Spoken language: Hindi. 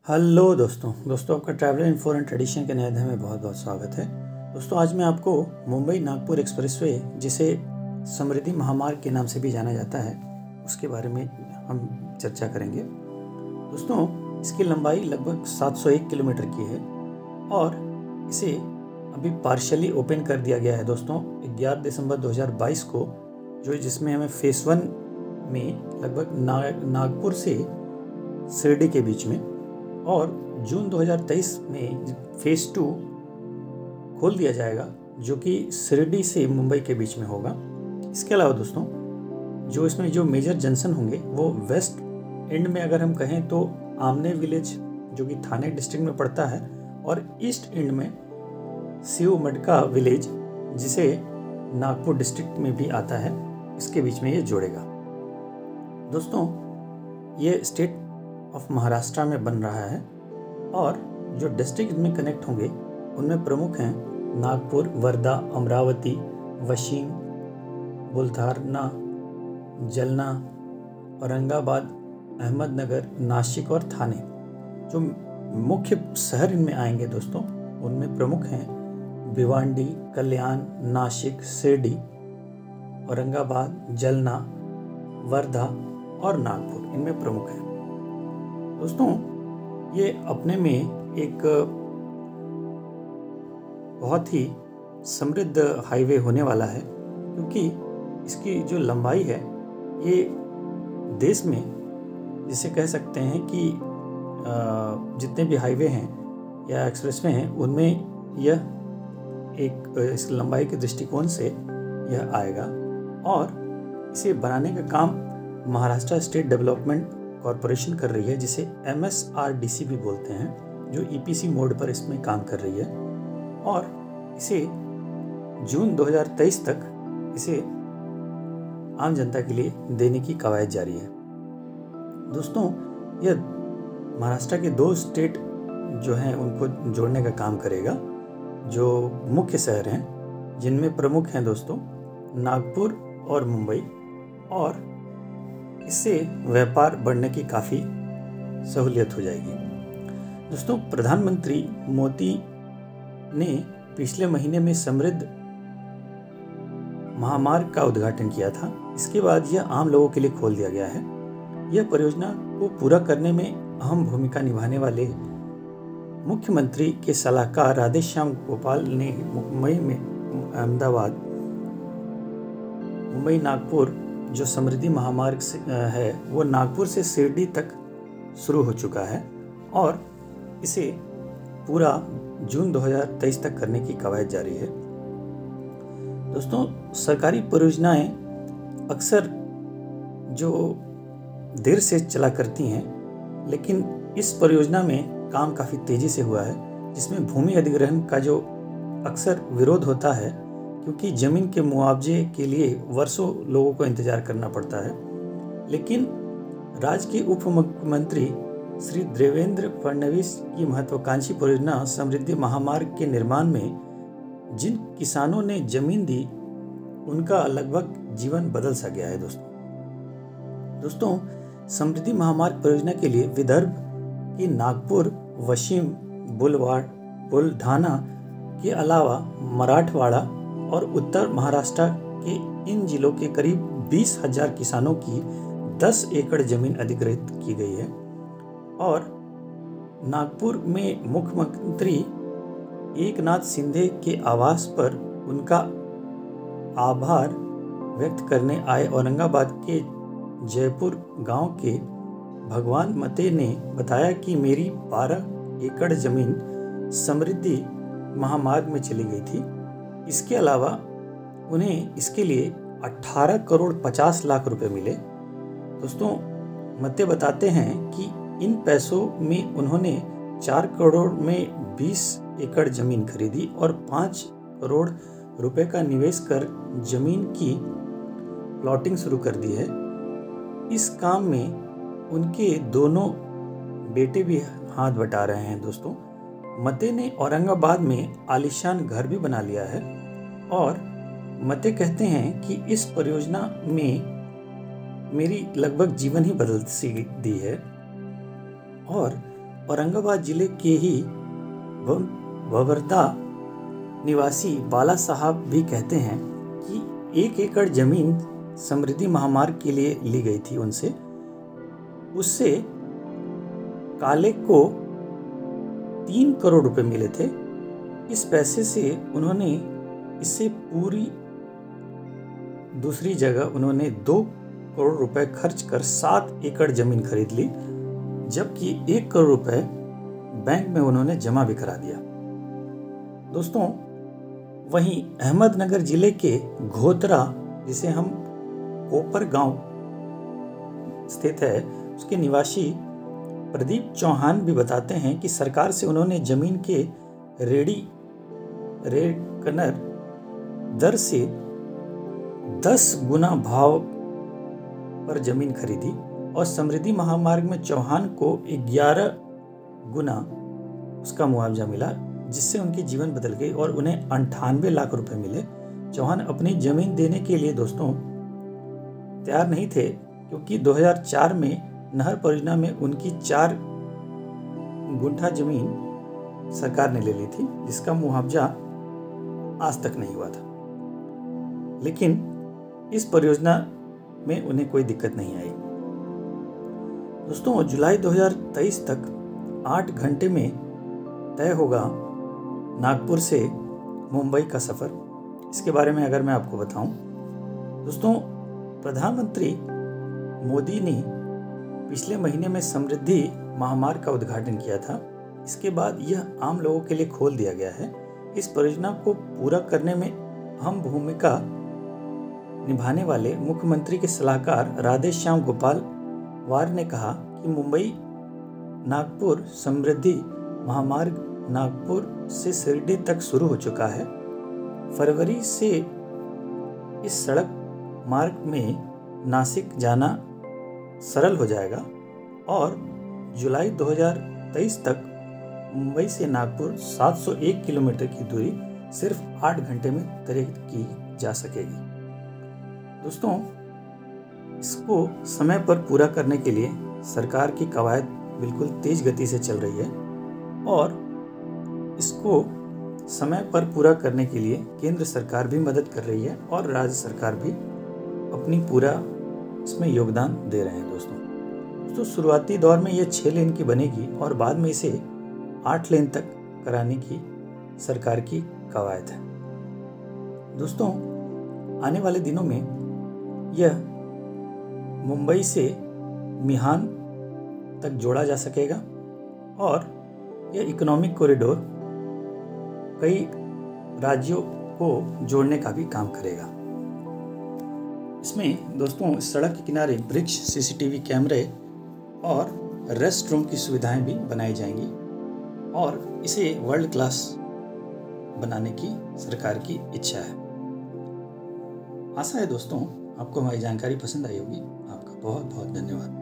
हेलो दोस्तों आपका ट्रैवल इन्फो एंड ट्रेडिशन के नए अध्याय में बहुत बहुत स्वागत है। दोस्तों आज मैं आपको मुंबई नागपुर एक्सप्रेसवे, जिसे समृद्धि महामार्ग के नाम से भी जाना जाता है, उसके बारे में हम चर्चा करेंगे। दोस्तों इसकी लंबाई लगभग 701 किलोमीटर की है और इसे अभी पार्शियली ओपन कर दिया गया है दोस्तों 11 दिसंबर 2022 को, जिसमें हमें फेस 1 में लगभग नागपुर से शिरडी के बीच में, और जून 2023 में फेस 2 खोल दिया जाएगा जो कि शिरडी से मुंबई के बीच में होगा। इसके अलावा दोस्तों इसमें जो मेजर जंक्शन होंगे वो वेस्ट एंड में अगर हम कहें तो आमने विलेज जो कि थाने डिस्ट्रिक्ट में पड़ता है, और ईस्ट एंड में शिव मडका विलेज जिसे नागपुर डिस्ट्रिक्ट में भी आता है, इसके बीच में ये जोड़ेगा। दोस्तों ये स्टेट ऑफ महाराष्ट्र में बन रहा है और जो डिस्ट्रिक्ट में कनेक्ट होंगे उनमें प्रमुख हैं नागपुर, वर्धा, अमरावती, वाशिम, बुलढाना, जालना, औरंगाबाद, अहमदनगर, नासिक और थाने। जो मुख्य शहर इनमें आएंगे दोस्तों उनमें प्रमुख हैं भिवंडी, कल्याण, नासिक, शिरडी, औरंगाबाद, जालना, वर्धा और नागपुर इनमें प्रमुख हैं। दोस्तों ये अपने में एक बहुत ही समृद्ध हाईवे होने वाला है, क्योंकि इसकी जो लंबाई है ये देश में, जिसे कह सकते हैं कि जितने भी हाईवे हैं या एक्सप्रेसवे हैं उनमें यह एक इस लंबाई के दृष्टिकोण से यह आएगा। और इसे बनाने का काम महाराष्ट्र स्टेट डेवलपमेंट कॉरपोरेशन कर रही है, जिसे MSRDC भी बोलते हैं, जो EPC मोड पर इसमें काम कर रही है, और इसे जून 2023 तक इसे आम जनता के लिए देने की कवायद जारी है। दोस्तों यह महाराष्ट्र के 2 स्टेट जो हैं उनको जोड़ने का काम करेगा, जो मुख्य शहर हैं, जिनमें प्रमुख हैं दोस्तों नागपुर और मुंबई, और इससे व्यापार बढ़ने की काफ़ी सहूलियत हो जाएगी। दोस्तों प्रधानमंत्री मोदी ने पिछले महीने में समृद्ध महामार्ग का उद्घाटन किया था। इसके बाद यह आम लोगों के लिए खोल दिया गया है। यह परियोजना को पूरा करने में अहम भूमिका निभाने वाले मुख्यमंत्री के सलाहकार राधेश्याम गोपाल ने मुंबई नागपुर जो समृद्धि महामार्ग है वो नागपुर से शिरडी तक शुरू हो चुका है, और इसे पूरा जून 2023 तक करने की कवायद जारी है। दोस्तों सरकारी परियोजनाएं अक्सर जो देर से चला करती हैं, लेकिन इस परियोजना में काम काफ़ी तेज़ी से हुआ है, जिसमें भूमि अधिग्रहण का जो अक्सर विरोध होता है, क्योंकि ज़मीन के मुआवजे के लिए वर्षों लोगों को इंतजार करना पड़ता है। लेकिन राज्य के उप मुख्यमंत्री श्री देवेंद्र फडणवीस की महत्वाकांक्षी परियोजना समृद्धि महामार्ग के निर्माण में जिन किसानों ने जमीन दी उनका लगभग जीवन बदल सा गया है। दोस्तों समृद्धि महामार्ग परियोजना के लिए विदर्भ की नागपुर, वाशिम, बुलढाना के अलावा मराठवाड़ा और उत्तर महाराष्ट्र के इन जिलों के करीब 20,000 किसानों की 10 एकड़ जमीन अधिग्रहित की गई है, और नागपुर में मुख्यमंत्री एकनाथ शिंदे के आवास पर उनका आभार व्यक्त करने आए औरंगाबाद के जयपुर गांव के भगवान मते ने बताया कि मेरी 12 एकड़ जमीन समृद्धि महामार्ग में चली गई थी। इसके अलावा उन्हें इसके लिए 18 करोड़ 50 लाख रुपए मिले। दोस्तों मते बताते हैं कि इन पैसों में उन्होंने 4 करोड़ में 20 एकड़ जमीन खरीदी और 5 करोड़ रुपए का निवेश कर जमीन की प्लॉटिंग शुरू कर दी है। इस काम में उनके दोनों बेटे भी हाथ बटा रहे हैं। दोस्तों मते ने औरंगाबाद में आलीशान घर भी बना लिया है, और मते कहते हैं कि इस परियोजना में मेरी लगभग जीवन ही बदल सी दी है, और औरंगाबाद जिले के ही भवरदा निवासी बाला साहब भी कहते हैं कि 1 एकड़ जमीन समृद्धि महामार्ग के लिए ली गई थी उनसे। उससे काले को 3 करोड़ रुपए मिले थे। इस पैसे से उन्होंने इससे पूरी दूसरी जगह उन्होंने 2 करोड़ रुपए खर्च कर 7 एकड़ जमीन खरीद ली, जबकि 1 करोड़ रुपए बैंक में उन्होंने जमा भी करा दिया। दोस्तों, वहीं अहमदनगर जिले के घोतरा, जिसे हम कोपर गांव स्थित है, उसके निवासी प्रदीप चौहान भी बताते हैं कि सरकार से उन्होंने जमीन के रेकनर दर से 10 गुना भाव पर जमीन खरीदी और समृद्धि महामार्ग में चौहान को 11 गुना उसका मुआवजा मिला, जिससे उनकी जीवन बदल गई और उन्हें 98 लाख रुपए मिले। चौहान अपनी जमीन देने के लिए दोस्तों तैयार नहीं थे, क्योंकि 2004 में नहर परियोजना में उनकी 4 गुंठा जमीन सरकार ने ले ली थी, जिसका मुआवजा आज तक नहीं हुआ था। लेकिन इस परियोजना में उन्हें कोई दिक्कत नहीं आई। दोस्तों, जुलाई 2023 तक 8 घंटे में तय होगा नागपुर से मुंबई का सफ़र। इसके बारे में अगर मैं आपको बताऊं, दोस्तों, प्रधानमंत्री मोदी ने पिछले महीने में समृद्धि महामार्ग का उद्घाटन किया था। इसके बाद यह आम लोगों के लिए खोल दिया गया है। इस परियोजना को पूरा करने में अहम भूमिका निभाने वाले मुख्यमंत्री के सलाहकार राधेश्याम गोपाल वार ने कहा कि मुंबई नागपुर समृद्धि महामार्ग नागपुर से शिरडी तक शुरू हो चुका है। फरवरी से इस सड़क मार्ग में नासिक जाना सरल हो जाएगा और जुलाई 2023 तक मुंबई से नागपुर 701 किलोमीटर की दूरी सिर्फ 8 घंटे में तय की जा सकेगी। दोस्तों, इसको समय पर पूरा करने के लिए सरकार की कवायद बिल्कुल तेज गति से चल रही है और इसको समय पर पूरा करने के लिए केंद्र सरकार भी मदद कर रही है और राज्य सरकार भी अपनी पूरा इसमें योगदान दे रहे हैं। दोस्तों, शुरुआती दौर में यह 6 लेन की बनेगी और बाद में इसे 8 लेन तक कराने की सरकार की कवायद है। दोस्तों, आने वाले दिनों में यह मुंबई से मिहान तक जोड़ा जा सकेगा और यह इकोनॉमिक कॉरिडोर कई राज्यों को जोड़ने का भी काम करेगा। इसमें दोस्तों सड़क के किनारे वृक्ष, सीसीटीवी कैमरे और रेस्ट रूम की सुविधाएं भी बनाई जाएंगी और इसे वर्ल्ड क्लास बनाने की सरकार की इच्छा है। आशा है दोस्तों आपको हमारी जानकारी पसंद आई होगी। आपका बहुत बहुत धन्यवाद।